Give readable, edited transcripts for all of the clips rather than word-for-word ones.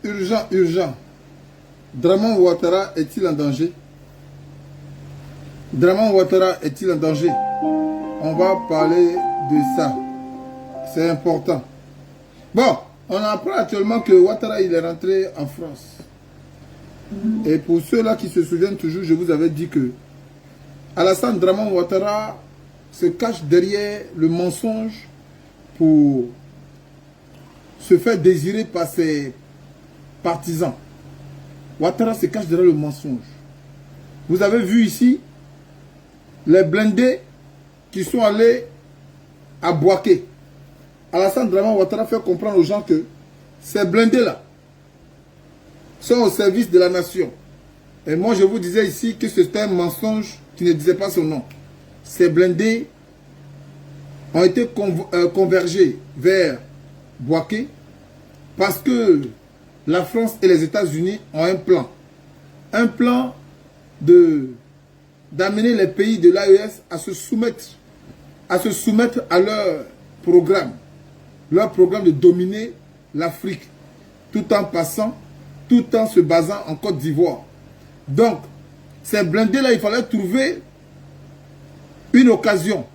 Urgent, urgent. Draman Ouattara est-il en danger? Draman Ouattara est-il en danger? On va parler de ça. C'est important. Bon, on apprend actuellement que Ouattara il est rentré en France. Et pour ceux-là qui se souviennent toujours, je vous avais dit que Alassane Draman Ouattara se cache derrière le mensonge pour se faire désirer par ses partisans. Ouattara se cache derrière le mensonge. Vous avez vu ici les blindés qui sont allés à Bouaké. Alassane Draman Ouattara fait comprendre aux gens que ces blindés-là sont au service de la nation. Et moi, je vous disais ici que c'était un mensonge qui ne disait pas son nom. Ces blindés ont été convergés vers Bouaké parce que la France et les États-Unis ont un plan. Un plan d'amener les pays de l'AES à se soumettre à leur programme. Leur programme de dominer l'Afrique tout en se basant en Côte d'Ivoire. Donc, ces blindés-là, il fallait trouver une occasion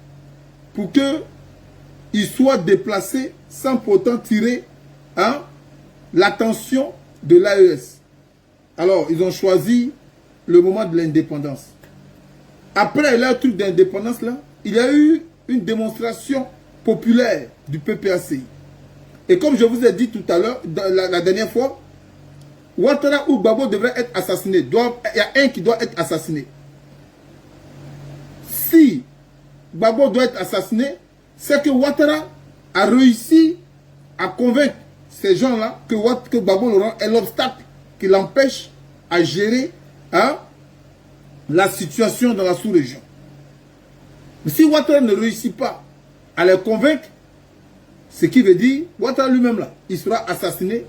pour qu'ils soient déplacés sans pourtant tirer l'attention de l'AES. Alors, ils ont choisi le moment de l'indépendance. Après leur truc d'indépendance, là, il y a eu une démonstration populaire du PPACI. Et comme je vous ai dit tout à l'heure, la dernière fois, Ouattara ou Gbagbo devraient être assassinés. Il y a un qui doit être assassiné. Si Gbagbo doit être assassiné, c'est que Ouattara a réussi à convaincre ces gens-là que Gbagbo Laurent est l'obstacle qui l'empêche à gérer la situation dans la sous-région. Mais si Ouattara ne réussit pas à les convaincre, ce qui veut dire, Ouattara lui-même là, il sera assassiné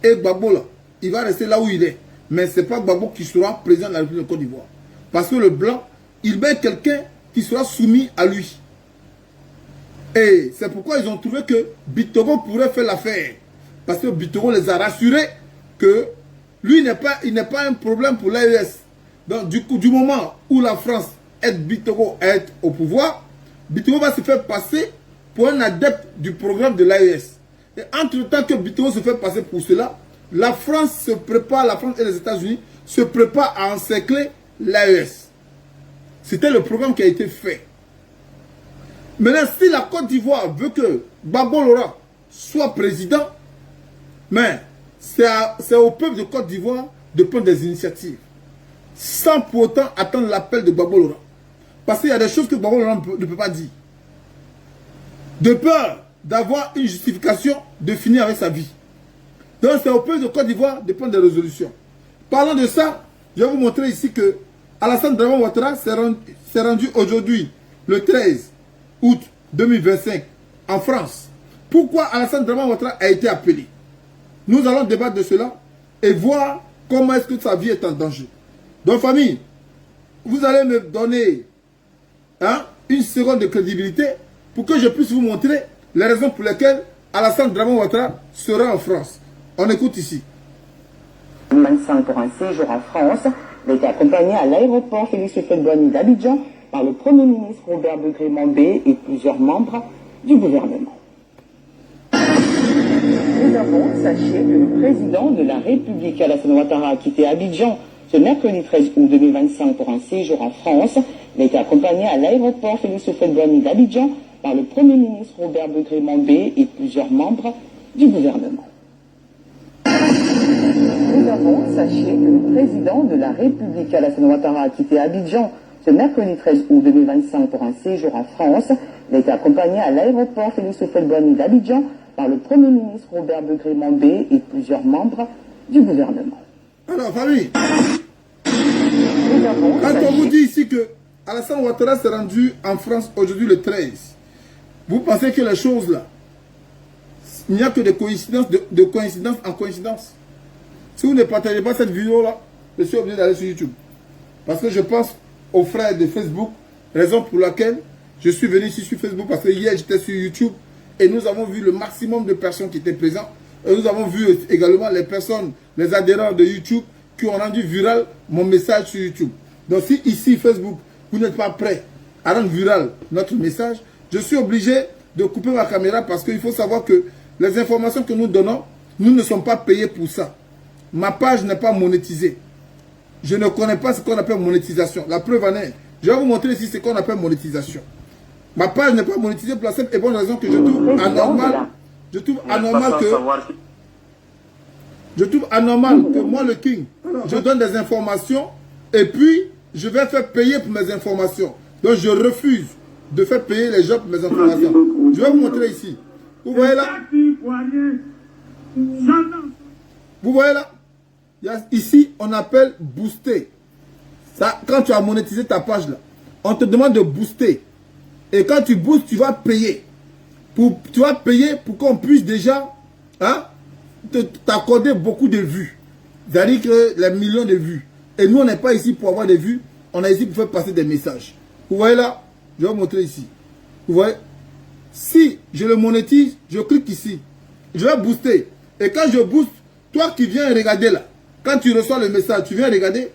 et Gbagbo là, il va rester là où il est. Mais ce n'est pas Gbagbo qui sera président de la République de Côte d'Ivoire. Parce que le blanc, il met quelqu'un qui sera soumis à lui. Et c'est pourquoi ils ont trouvé que Bittogo pourrait faire l'affaire. Parce que Bittogo les a rassurés que lui, il n'est pas un problème pour l'AES. Donc du moment où la France aide Bittogo à être au pouvoir, Bittogo va se faire passer pour un adepte du programme de l'AES. Et entre-temps que Bittogo se fait passer pour cela, la France et les États-Unis se préparent à encercler l'AES. C'était le programme qui a été fait. Maintenant, si la Côte d'Ivoire veut que Gbagbo Laurent soit président, mais c'est au peuple de Côte d'Ivoire de prendre des initiatives, sans pour autant attendre l'appel de Gbagbo Laurent. Parce qu'il y a des choses que Gbagbo Laurent ne peut pas dire. De peur d'avoir une justification de finir avec sa vie. Donc c'est au peuple de Côte d'Ivoire de prendre des résolutions. Parlant de ça, je vais vous montrer ici que Alassane Draman Ouattara s'est rendu aujourd'hui, le 13 août 2025, en France. Pourquoi Alassane Draman Ouattara a été appelé? Nous allons débattre de cela et voir comment est-ce que sa vie est en danger. Donc famille, vous allez me donner une seconde de crédibilité pour que je puisse vous montrer les raisons pour lesquelles Alassane Draman Ouattara sera en France. On écoute ici. 25 pour un séjour en France. Il a été accompagné à l'aéroport Félix Houphouët-Boigny d'Abidjan par le Premier ministre Robert Begré-Mambé et plusieurs membres du gouvernement. Nous avons, sachez que le président de la République, Alassane Ouattara, a quitté Abidjan ce mercredi 13 août 2025 pour un séjour en France. Il a été accompagné à l'aéroport Félix Houphouët-Boigny d'Abidjan par le Premier ministre Robert Begré-Mambé et plusieurs membres du gouvernement. Nous avons, sachez que le président de la République, Alassane Ouattara, a quitté Abidjan ce mercredi 13 août 2025 pour un séjour en France. Il a été accompagné à l'aéroport Félix Houphouët-Boigny d'Abidjan par le Premier ministre Robert Begré-Mambé et plusieurs membres du gouvernement. Alors, famille, quand on vous dit ici que Alassane Ouattara s'est rendu en France aujourd'hui le 13, vous pensez que les choses là, il n'y a que des coïncidences, de coïncidence en coïncidence. Si vous ne partagez pas cette vidéo-là, je suis obligé d'aller sur YouTube. Parce que je pense aux frères de Facebook, raison pour laquelle je suis venu ici sur Facebook, parce que hier j'étais sur YouTube et nous avons vu le maximum de personnes qui étaient présentes. Et nous avons vu également les personnes, les adhérents de YouTube qui ont rendu viral mon message sur YouTube. Donc si ici, Facebook, vous n'êtes pas prêt à rendre viral notre message, je suis obligé de couper ma caméra parce qu'il faut savoir que les informations que nous donnons, nous ne sommes pas payés pour ça. Ma page n'est pas monétisée. Je ne connais pas ce qu'on appelle monétisation. La preuve en est, je vais vous montrer ici ce qu'on appelle monétisation. Ma page n'est pas monétisée pour la simple et bonne raison que je trouve anormal. Je trouve anormal que moi, le King, je donne des informations et puis je vais faire payer pour mes informations. Donc je refuse de faire payer les gens pour mes informations. Je vais vous montrer ici. Vous voyez là? Vous voyez là? Ici, on appelle booster. Ça, quand tu as monétisé ta page là, on te demande de booster. Et quand tu boostes, tu vas payer. Tu vas payer pour qu'on puisse déjà t'accorder beaucoup de vues. C'est-à-dire que les millions de vues. Et nous, on n'est pas ici pour avoir des vues. On est ici pour faire passer des messages. Vous voyez là? Je vais vous montrer ici. Vous voyez? Si je le monétise, je clique ici. Je vais booster. Et quand je booste, toi qui viens regarder là, quand tu reçois le message, tu viens regarder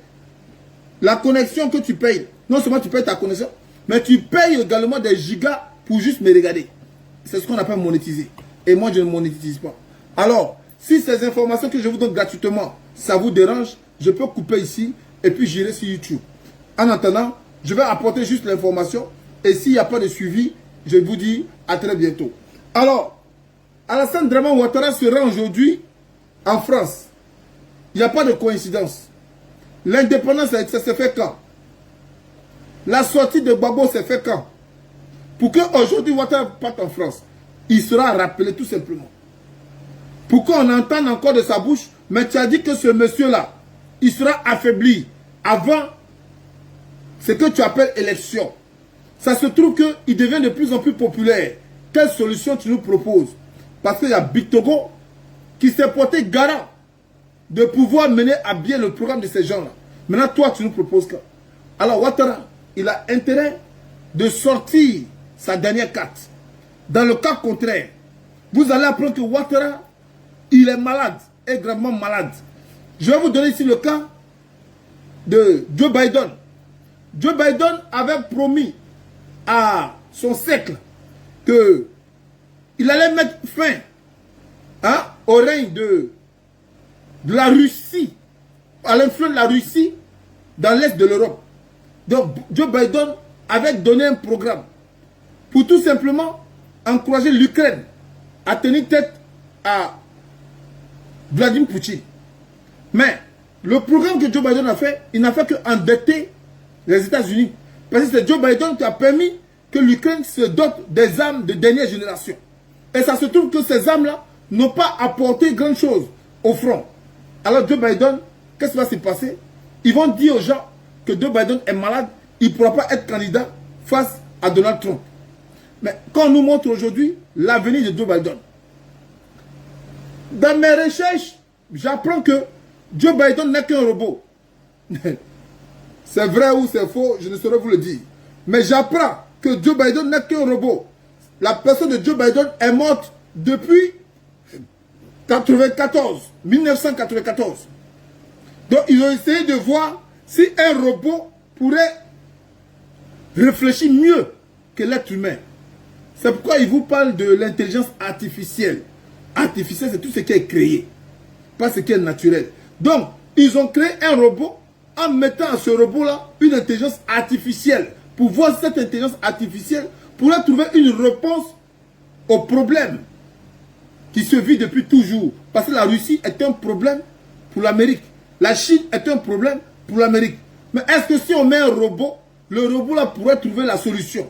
la connexion que tu payes. Non seulement tu payes ta connexion, mais tu payes également des gigas pour juste me regarder. C'est ce qu'on appelle monétiser. Et moi, je ne monétise pas. Alors, si ces informations que je vous donne gratuitement, ça vous dérange, je peux couper ici et puis j'irai sur YouTube. En attendant, je vais apporter juste l'information. Et s'il n'y a pas de suivi, je vous dis à très bientôt. Alors, Alassane Draman Ouattara se rend aujourd'hui en France. Il n'y a pas de coïncidence. L'indépendance, ça s'est fait quand? La sortie de Gbagbo s'est fait quand? Pour qu'aujourd'hui Ouattara parte en France, il sera rappelé tout simplement. Pour qu'on entende encore de sa bouche, mais tu as dit que ce monsieur-là, il sera affaibli avant ce que tu appelles élection. Ça se trouve qu'il devient de plus en plus populaire. Quelle solution tu nous proposes? Parce qu'il y a Big Togo qui s'est porté garant de pouvoir mener à bien le programme de ces gens-là. Maintenant, toi, tu nous proposes quoi? Alors, Ouattara, il a intérêt de sortir sa dernière carte. Dans le cas contraire, vous allez apprendre que Ouattara, il est malade, est gravement malade. Je vais vous donner ici le cas de Joe Biden. Joe Biden avait promis à son cercle qu'il allait mettre fin au règne de la Russie, à l'influence de la Russie dans l'est de l'Europe. Donc Joe Biden avait donné un programme pour tout simplement encourager l'Ukraine à tenir tête à Vladimir Poutine. Mais le programme que Joe Biden a fait, il n'a fait qu'endetter les États-Unis. Parce que c'est Joe Biden qui a permis que l'Ukraine se dote des armes de dernière génération. Et ça se trouve que ces armes-là n'ont pas apporté grand chose au front. Alors Joe Biden, qu'est-ce qui va se passer? Ils vont dire aux gens que Joe Biden est malade, il ne pourra pas être candidat face à Donald Trump. Mais quand on nous montre aujourd'hui l'avenir de Joe Biden, dans mes recherches, j'apprends que Joe Biden n'est qu'un robot. C'est vrai ou c'est faux, je ne saurais vous le dire. Mais j'apprends que Joe Biden n'est qu'un robot. La personne de Joe Biden est morte depuis 1994. Donc ils ont essayé de voir si un robot pourrait réfléchir mieux que l'être humain. C'est pourquoi ils vous parlent de l'intelligence artificielle. Artificielle, c'est tout ce qui est créé, pas ce qui est naturel. Donc, ils ont créé un robot en mettant à ce robot-là une intelligence artificielle pour voir si cette intelligence artificielle pourrait trouver une réponse au problème qui se vit depuis toujours. Parce que la Russie est un problème pour l'Amérique. La Chine est un problème pour l'Amérique. Mais est-ce que si on met un robot, le robot-là pourrait trouver la solution?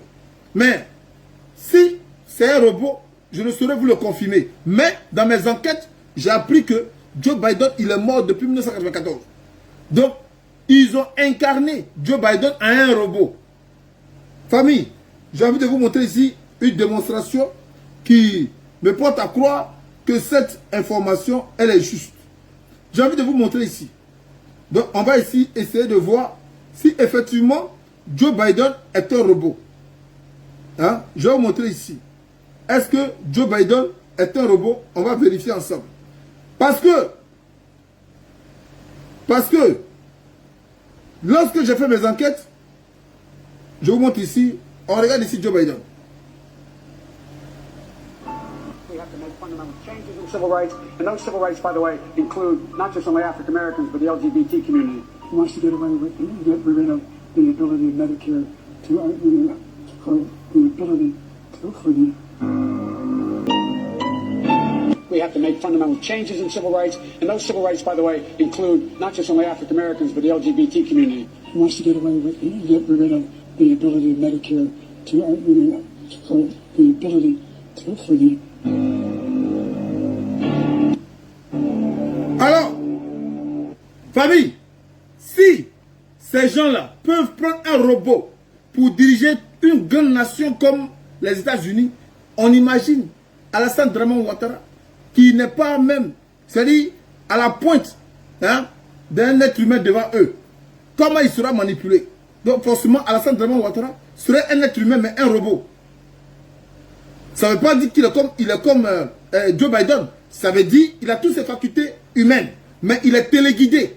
Mais si c'est un robot, je ne saurais vous le confirmer. Mais dans mes enquêtes, j'ai appris que Joe Biden, il est mort depuis 1994. Donc, ils ont incarné Joe Biden en un robot. Famille, j'ai envie de vous montrer ici une démonstration qui me porte à croire que cette information, elle est juste. J'ai envie de vous montrer ici. Donc, on va ici essayer de voir si effectivement Joe Biden est un robot. Je vais vous montrer ici. Est-ce que Joe Biden est un robot? On va vérifier ensemble. Parce que, lorsque j'ai fait mes enquêtes, je vous montre ici, on regarde ici Joe Biden. We have to make fundamental changes in civil rights, and those civil rights, by the way, include not just only African Americans, but the LGBT community. He wants to get away with get rid of the ability of Medicare to for the ability to for the. We have to make fundamental changes in civil rights, and those civil rights, by the way, include not just only African Americans, but the LGBT community. He wants to get away with get rid of the ability of Medicare to for the ability to for the. Alors, famille, si ces gens-là peuvent prendre un robot pour diriger une grande nation comme les États-Unis, on imagine Alassane Draman Ouattara, qui n'est pas même, c'est-à-dire à la pointe d'un être humain devant eux. Comment il sera manipulé? Donc forcément, Alassane Draman Ouattara serait un être humain, mais un robot. Ça ne veut pas dire qu'il est comme Joe Biden. Ça veut dire qu'il a toutes ses facultés humaines, mais il est téléguidé.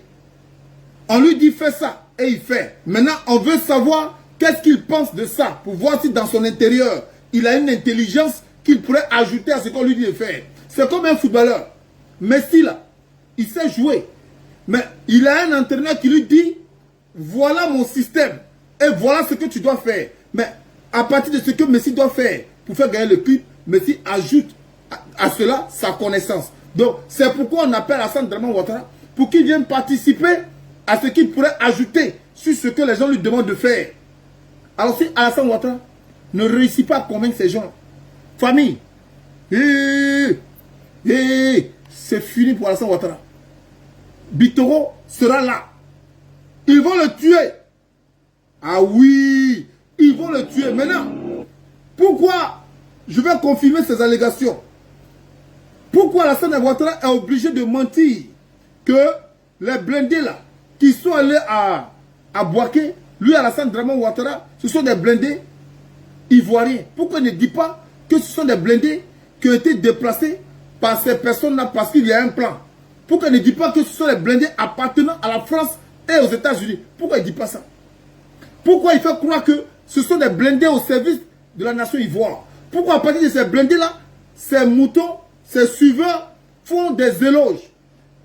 On lui dit fais ça et il fait. Maintenant, on veut savoir qu'est-ce qu'il pense de ça pour voir si dans son intérieur, il a une intelligence qu'il pourrait ajouter à ce qu'on lui dit de faire. C'est comme un footballeur. Messi là, il sait jouer. Mais il a un entraîneur qui lui dit voilà mon système et voilà ce que tu dois faire. Mais à partir de ce que Messi doit faire pour faire gagner le club, Messi ajoute à cela sa connaissance. Donc c'est pourquoi on appelle Alassane Draman Ouattara pour qu'il vienne participer à ce qu'il pourrait ajouter sur ce que les gens lui demandent de faire. Alors si Alassane Ouattara ne réussit pas à convaincre ces gens, famille, c'est fini pour Alassane Ouattara. Bitoro sera là. Ils vont le tuer. Ah oui, ils vont le tuer. Maintenant, pourquoi je vais confirmer ces allégations? Pourquoi Alassane Ouattara est obligé de mentir que les blindés là, qui sont allés à Bouaké, lui Alassane Draman Ouattara, ce sont des blindés ivoiriens? Pourquoi il ne dit pas que ce sont des blindés qui ont été déplacés par ces personnes-là parce qu'il y a un plan? Pourquoi il ne dit pas que ce sont les blindés appartenant à la France et aux États-Unis? Pourquoi il ne dit pas ça? Pourquoi il fait croire que ce sont des blindés au service de la nation ivoire? Pourquoi à partir de ces blindés-là, ces moutons, ces suiveurs font des éloges?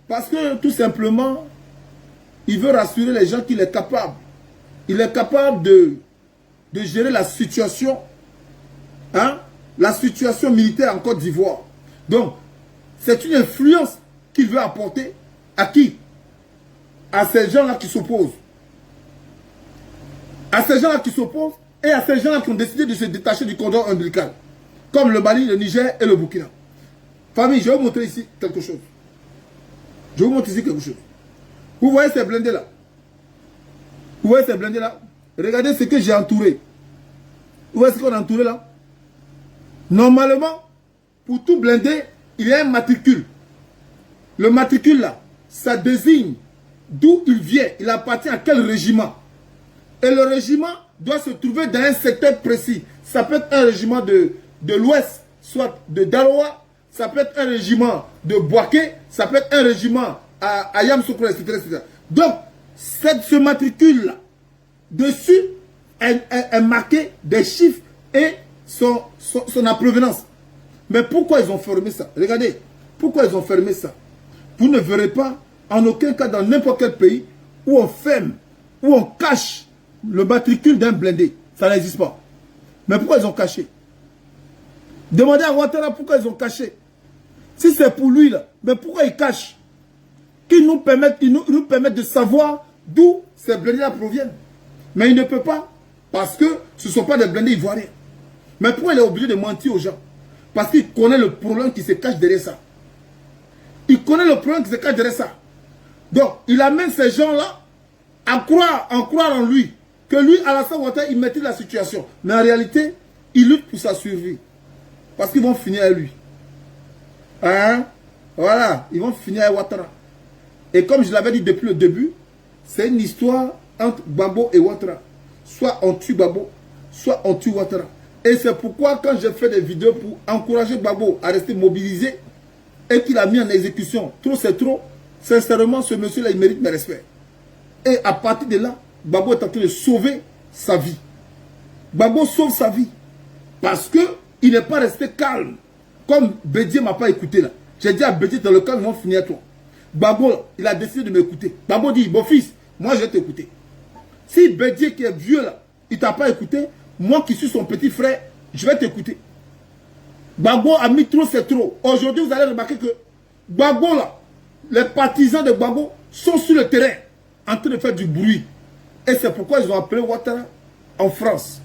Parce que tout simplement, il veut rassurer les gens qu'il est capable. Il est capable de gérer la situation, la situation militaire en Côte d'Ivoire. Donc, c'est une influence qu'il veut apporter à qui? À ces gens-là qui s'opposent. À ces gens-là qui s'opposent et à ces gens-là qui ont décidé de se détacher du cordon ombilical. Comme le Mali, le Niger et le Burkina. Famille, je vais vous montrer ici quelque chose. Je vais vous montrer ici quelque chose. Vous voyez ces blindés-là? Vous voyez ces blindés-là? Regardez ce que j'ai entouré. Vous voyez ce qu'on a entouré là? Normalement, pour tout blindé, il y a un matricule. Le matricule là, ça désigne d'où il vient. Il appartient à quel régiment. Et le régiment doit se trouver dans un secteur précis. Ça peut être un régiment de l'Ouest, soit de Daloa. Ça peut être un régiment de Bouaké. Ça peut être un régiment à Yamoussoukro, etc., etc. Donc, ce matricule-là, dessus, est marqué des chiffres et son approvenance. Mais pourquoi ils ont fermé ça? Regardez, pourquoi ils ont fermé ça? Vous ne verrez pas, en aucun cas, dans n'importe quel pays, où on ferme, où on cache le matricule d'un blindé. Ça n'existe pas. Mais pourquoi ils ont caché? Demandez à Ouattara pourquoi ils ont caché. Si c'est pour lui, là, mais pourquoi ils cachent? Qu'ils nous permettent de savoir d'où ces blindés-là proviennent. Mais il ne peut pas, parce que ce ne sont pas des blindés ivoiriens. Mais pourquoi il est obligé de mentir aux gens? Parce qu'il connaît le problème qui se cache derrière ça. Il connaît le problème qui se cache derrière ça. Donc, il amène ces gens-là à croire en lui. Que lui, Alassane Ouattara, il maîtrise la situation. Mais en réalité, il lutte pour sa survie. Parce qu'ils vont finir à lui. Voilà, ils vont finir à Ouattara. Et comme je l'avais dit depuis le début, c'est une histoire entre Gbagbo et Ouattara. Soit on tue Gbagbo, soit on tue Ouattara. Et c'est pourquoi quand j'ai fait des vidéos pour encourager Gbagbo à rester mobilisé, et qu'il a mis en exécution, trop c'est trop, sincèrement, ce monsieur-là, il mérite mes respects. Et à partir de là, Gbagbo est en train de sauver sa vie. Gbagbo sauve sa vie. Parce qu'il n'est pas resté calme. Comme Bédié ne m'a pas écouté là. J'ai dit à Bédié, dans le cas, ils vont finir à toi. Gbagbo, il a décidé de m'écouter. Gbagbo dit, bon fils, moi je vais t'écouter. Si Bédié qui est vieux là, il ne t'a pas écouté, moi qui suis son petit frère, je vais t'écouter. Gbagbo a mis trop, c'est trop. Aujourd'hui, vous allez remarquer que Gbagbo là, les partisans de Gbagbo sont sur le terrain en train de faire du bruit. Et c'est pourquoi ils ont appelé Ouattara en France.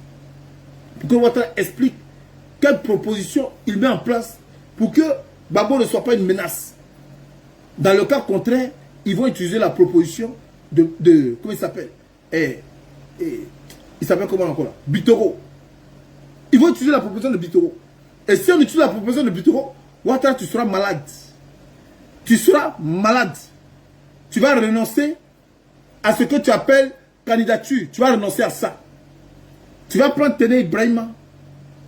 Pour que Ouattara explique quelle proposition il met en place pour que Gbagbo ne soit pas une menace. Dans le cas contraire, ils vont utiliser la proposition de comment il s'appelle il s'appelle comment encore là? Bitoro. Ils vont utiliser la proposition de Bitoro. Et si on utilise la proposition de Bitoro, Ouattara, tu seras malade. Tu seras malade. Tu vas renoncer à ce que tu appelles candidature. Tu vas renoncer à ça. Tu vas prendre Téné Ibrahima,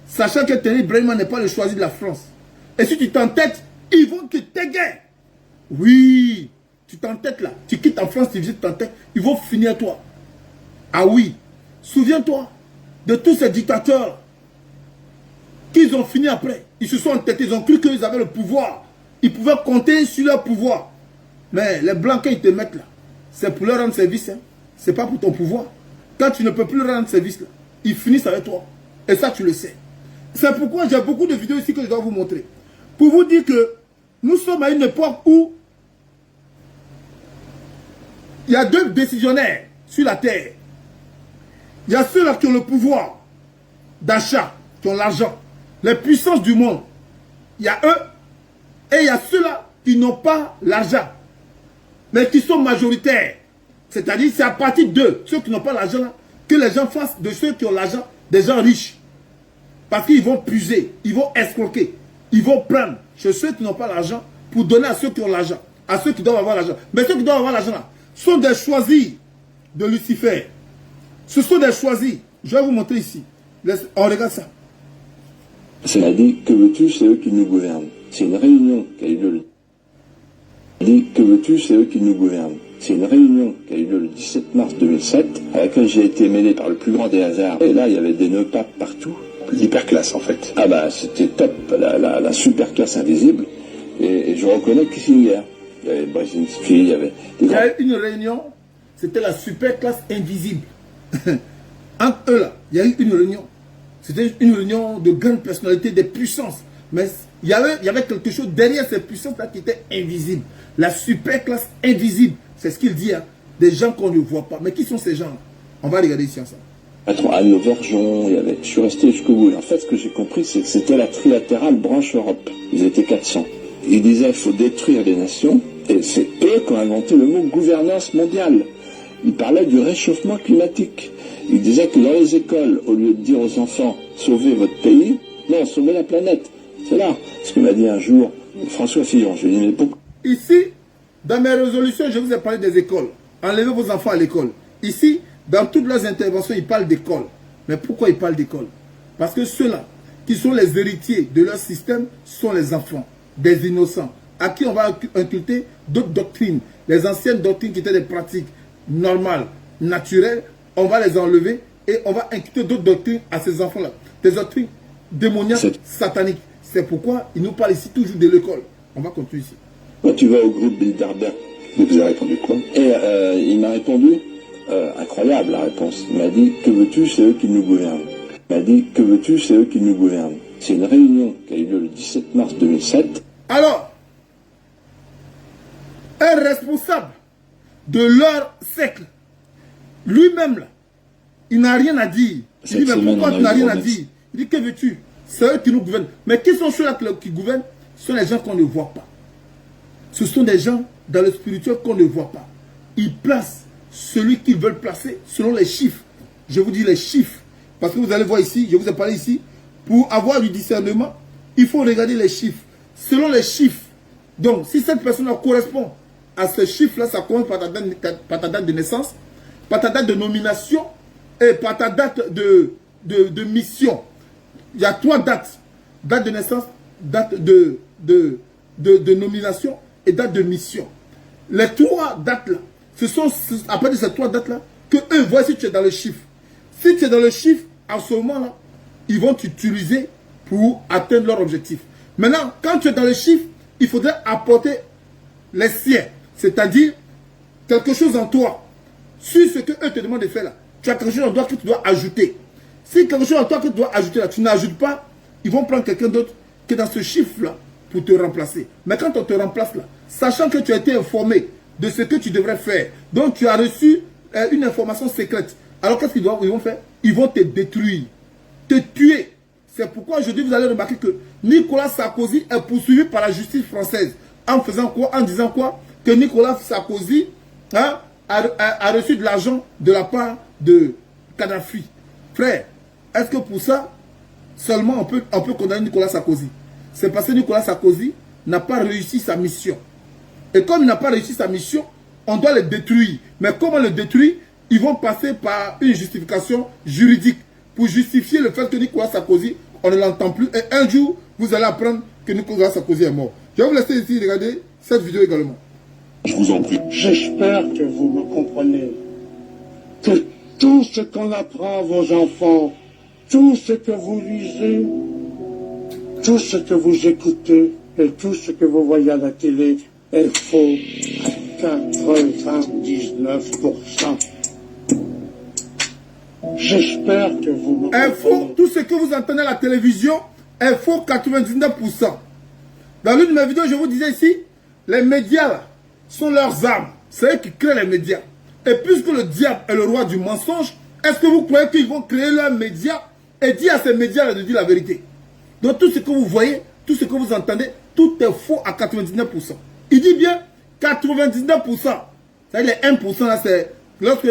sachant que Téné Ibrahima n'est pas le choisi de la France. Et si tu t'entêtes, ils vont te dégainer. Oui, tu t'entêtes là. Tu quittes en France, tu visites t'entêtes. Ils vont finir toi. Ah oui, souviens-toi de tous ces dictateurs qu'ils ont fini après. Ils se sont entêtés, ils ont cru qu'ils avaient le pouvoir. Ils pouvaient compter sur leur pouvoir. Mais les blancs, quand ils te mettent là, c'est pour leur rendre service. Hein. C'est pas pour ton pouvoir. Quand tu ne peux plus leur rendre service là, ils finissent avec toi. Et ça, tu le sais. C'est pourquoi j'ai beaucoup de vidéos ici que je dois vous montrer. Pour vous dire que nous sommes à une époque où il y a deux décisionnaires sur la terre. Il y a ceux-là qui ont le pouvoir d'achat, qui ont l'argent, les puissances du monde. Il y a eux et il y a ceux-là qui n'ont pas l'argent, mais qui sont majoritaires. C'est-à-dire, c'est à partir d'eux, ceux qui n'ont pas l'argent, que les gens fassent de ceux qui ont l'argent des gens riches. Parce qu'ils vont puiser, ils vont escroquer, ils vont prendre chez ceux qui n'ont pas l'argent pour donner à ceux qui ont l'argent, à ceux qui doivent avoir l'argent. Mais ceux qui doivent avoir l'argent là sont des choisis de Lucifer. Ce sont des choisis. Je vais vous montrer ici. On regarde ça. Ça a dit, que veux-tu, c'est eux qui nous gouvernent. C'est une réunion qui a eu lieu le... dit, que veux-tu, c'est eux qui nous gouvernent. C'est une réunion qui a eu lieu le 17 mars 2007, à laquelle j'ai été mêlé par le plus grand des hasards. Et là, il y avait des nœuds papes partout. L'hyperclasse, en fait. Ah bah, c'était top, la super classe invisible. Et je reconnais Kissinger. Il y avait Brzezinski, il y avait... Il y a eu une réunion, c'était la super classe invisible. Entre eux là, il y a eu une réunion. C'était une réunion de grandes personnalités, des puissances. Mais il y avait quelque chose derrière ces puissances-là qui était invisible. La super classe invisible. C'est ce qu'il dit, hein. Des gens qu'on ne voit pas. Mais qui sont ces gens-là? On va regarder ici ensemble. Anne Verjon, je suis resté jusqu'au bout. En fait, ce que j'ai compris, c'est que c'était la trilatérale branche Europe. Ils étaient 400. Ils disaient qu'il faut détruire les nations. Et c'est eux qui ont inventé le mot gouvernance mondiale. Ils parlaient du réchauffement climatique. Ils disaient que dans les écoles, au lieu de dire aux enfants « sauvez votre pays », non, sauvez la planète. C'est là ce que m'a dit un jour François Fillon. Je lui ai dit « mais pourquoi ?» Ici, dans mes résolutions, je vous ai parlé des écoles. Enlevez vos enfants à l'école. Ici, dans toutes leurs interventions, ils parlent d'école. Mais pourquoi ils parlent d'école? Parce que ceux-là, qui sont les héritiers de leur système, sont les enfants, des innocents, à qui on va inculter d'autres doctrines. Les anciennes doctrines qui étaient des pratiques normales, naturelles, on va les enlever et on va inculter d'autres doctrines à ces enfants-là. Des doctrines démoniaques, sataniques. C'est pourquoi il nous parle ici toujours de l'école. On va continuer ici. Quand tu vas au groupe Bilderberg, Il vous a répondu quoi? et il m'a répondu, incroyable la réponse, il m'a dit « que veux-tu, c'est eux qui nous gouvernent ». Il m'a dit « que veux-tu, c'est eux qui nous gouvernent ». C'est une réunion qui a eu lieu le 17 mars 2007. Alors, un responsable de leur siècle, lui-même, là, il n'a rien à dire. Il dit, mais pourquoi tu n'as rien à dire? Il dit, que veux-tu? C'est eux qui nous gouvernent. Mais qui sont ceux-là qui gouvernent? Ce sont les gens qu'on ne voit pas. Ce sont des gens dans le spirituel qu'on ne voit pas. Ils placent celui qu'ils veulent placer selon les chiffres. Je vous dis les chiffres. Parce que vous allez voir ici, je vous ai parlé ici, pour avoir du discernement, il faut regarder les chiffres. Selon les chiffres. Donc, si cette personne-là correspond à ce chiffre-là, ça compte par ta date de naissance, par ta date de nomination et par ta date de mission. Il y a 3 dates. Date de naissance, date de de nomination et date de mission. Les 3 dates-là, ce sont à partir de ces 3 dates-là que eux voient si tu es dans le chiffre. Si tu es dans le chiffre, à ce moment-là, ils vont t'utiliser pour atteindre leur objectif. Maintenant, quand tu es dans le chiffre, il faudrait apporter les siens, c'est-à-dire quelque chose en toi, sur ce que eux te demandent de faire là. Tu as quelque chose en toi que tu dois ajouter. Si quelque chose en toi que tu dois ajouter là, tu n'ajoutes pas, ils vont prendre quelqu'un d'autre qui est dans ce chiffre-là pour te remplacer. Mais quand on te remplace là, sachant que tu as été informé de ce que tu devrais faire, donc tu as reçu une information secrète, alors qu'est-ce qu'ils vont faire? Ils vont te détruire, te tuer. C'est pourquoi aujourd'hui vous allez remarquer que Nicolas Sarkozy est poursuivi par la justice française. En faisant quoi? En disant quoi? Que Nicolas Sarkozy a reçu de l'argent de la part de Kadhafi. Frère, est-ce que pour ça, seulement on peut condamner Nicolas Sarkozy? C'est parce que Nicolas Sarkozy n'a pas réussi sa mission. Et comme il n'a pas réussi sa mission, on doit le détruire. Mais comment le détruire? Ils vont passer par une justification juridique pour justifier le fait que Nicolas Sarkozy, on ne l'entend plus. Et un jour, vous allez apprendre que Nicolas Sarkozy est mort. Je vais vous laisser ici regarder cette vidéo également. Je vous en prie. J'espère que vous me comprenez. Que tout ce qu'on apprend à vos enfants, tout ce que vous lisez, tout ce que vous écoutez et tout ce que vous voyez à la télé est faux à 99%. J'espère que vous me comprenez. Tout ce que vous entendez à la télévision est faux 99%. Dans l'une de mes vidéos, je vous disais ici, les médias là, sont leurs armes. C'est eux qui créent les médias. Et puisque le diable est le roi du mensonge, est-ce que vous croyez qu'ils vont créer leurs médias et dire à ces médias-là de dire la vérité? Donc tout ce que vous voyez, tout ce que vous entendez, tout est faux à 99%. Il dit bien 99%. C'est-à-dire les 1% là, c'est lorsque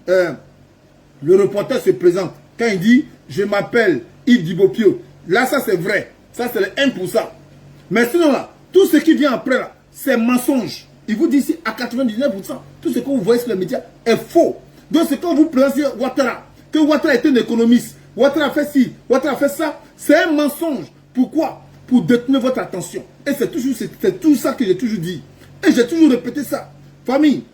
le reporter se présente. Quand il dit, je m'appelle Yves Dibopio. Là, ça c'est vrai. Ça c'est les 1%. Mais sinon là, tout ce qui vient après là, c'est mensonge. Il vous dit ici à 99%, tout ce que vous voyez sur les médias est faux. Donc c'est quand vous présentez Ouattara, que Ouattara est un économiste, Ouattara a fait ci, Ouattara a fait ça, c'est un mensonge. Pourquoi? Pour détourner votre attention. Et c'est tout ça que j'ai toujours dit. Et j'ai toujours répété ça. Famille,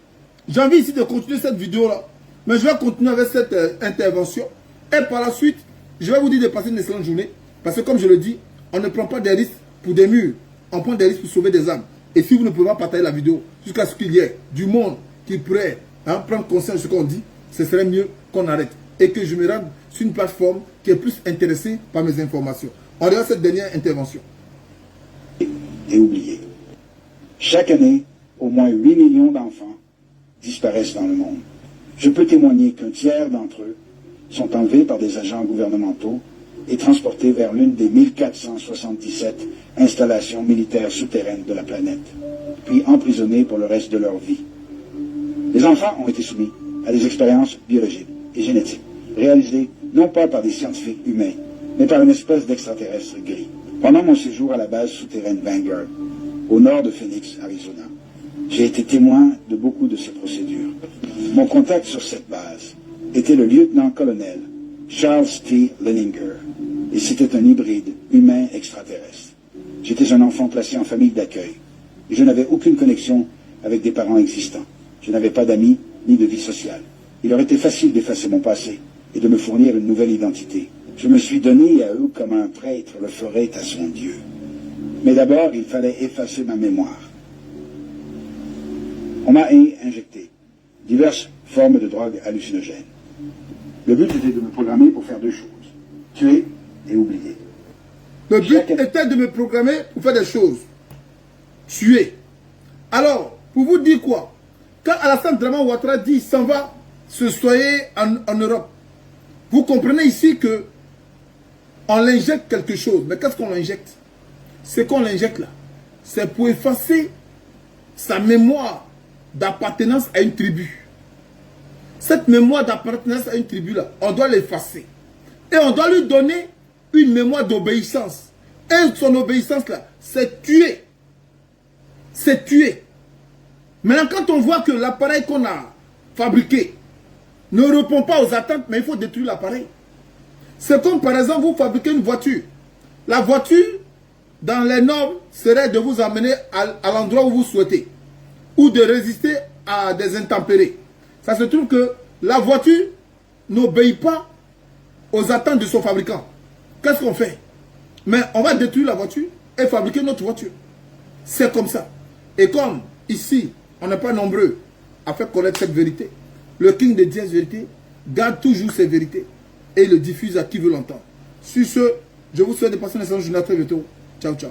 j'ai envie ici de continuer cette vidéo-là. Mais je vais continuer avec cette intervention. Et par la suite, je vais vous dire de passer une excellente journée. Parce que comme je le dis, on ne prend pas des risques pour des murs. On prend des risques pour sauver des âmes. Et si vous ne pouvez pas partager la vidéo jusqu'à ce qu'il y ait du monde qui pourrait prendre conscience de ce qu'on dit, ce serait mieux qu'on arrête. Et que je me rende sur une plateforme qui est plus intéressée par mes informations. On regarde cette dernière intervention. Et oublié. Chaque année, au moins 8 millions d'enfants disparaissent dans le monde. Je peux témoigner qu'un tiers d'entre eux sont enlevés par des agents gouvernementaux et transportés vers l'une des 1477 installations militaires souterraines de la planète, puis emprisonnés pour le reste de leur vie. Les enfants ont été soumis à des expériences biologiques et génétiques, réalisées non pas par des scientifiques humains, mais par une espèce d'extraterrestre gris. Pendant mon séjour à la base souterraine Vanguard, au nord de Phoenix, Arizona, j'ai été témoin de beaucoup de ces procédures. Mon contact sur cette base était le lieutenant-colonel Charles T. Leninger, et c'était un hybride humain-extraterrestre. J'étais un enfant placé en famille d'accueil, et je n'avais aucune connexion avec des parents existants. Je n'avais pas d'amis ni de vie sociale. Il aurait été facile d'effacer mon passé et de me fournir une nouvelle identité. Je me suis donné à eux comme un prêtre le ferait à son Dieu. Mais d'abord, il fallait effacer ma mémoire. On m'a injecté diverses formes de drogues hallucinogènes. Le but était de me programmer pour faire deux choses. Tuer et oublier. Le but était de me programmer pour faire des choses. Tuer. Alors, pour vous dire quoi? Quand Alassane Draman Ouattara dit qu'il s'en va se soigner en Europe, vous comprenez ici que on l'injecte quelque chose. Mais qu'est-ce qu'on l'injecte? Ce qu'on l'injecte là, c'est pour effacer sa mémoire d'appartenance à une tribu. Cette mémoire d'appartenance à une tribu là, on doit l'effacer. Et on doit lui donner une mémoire d'obéissance. Et son obéissance là, c'est tuer. C'est tuer. Maintenant, quand on voit que l'appareil qu'on a fabriqué ne répond pas aux attentes, mais il faut détruire l'appareil. C'est comme par exemple, vous fabriquez une voiture. La voiture, dans les normes, serait de vous amener à l'endroit où vous souhaitez, ou de résister à des intempéries. Ça se trouve que la voiture n'obéit pas aux attentes de son fabricant. Qu'est-ce qu'on fait? Mais on va détruire la voiture et fabriquer notre voiture. C'est comme ça. Et comme ici, on n'est pas nombreux à faire connaître cette vérité, le King de Diez Vérité garde toujours ses vérités et le diffuse à qui veut l'entendre. Sur ce, je vous souhaite de passer une excellente journée à très bientôt. Ciao, ciao.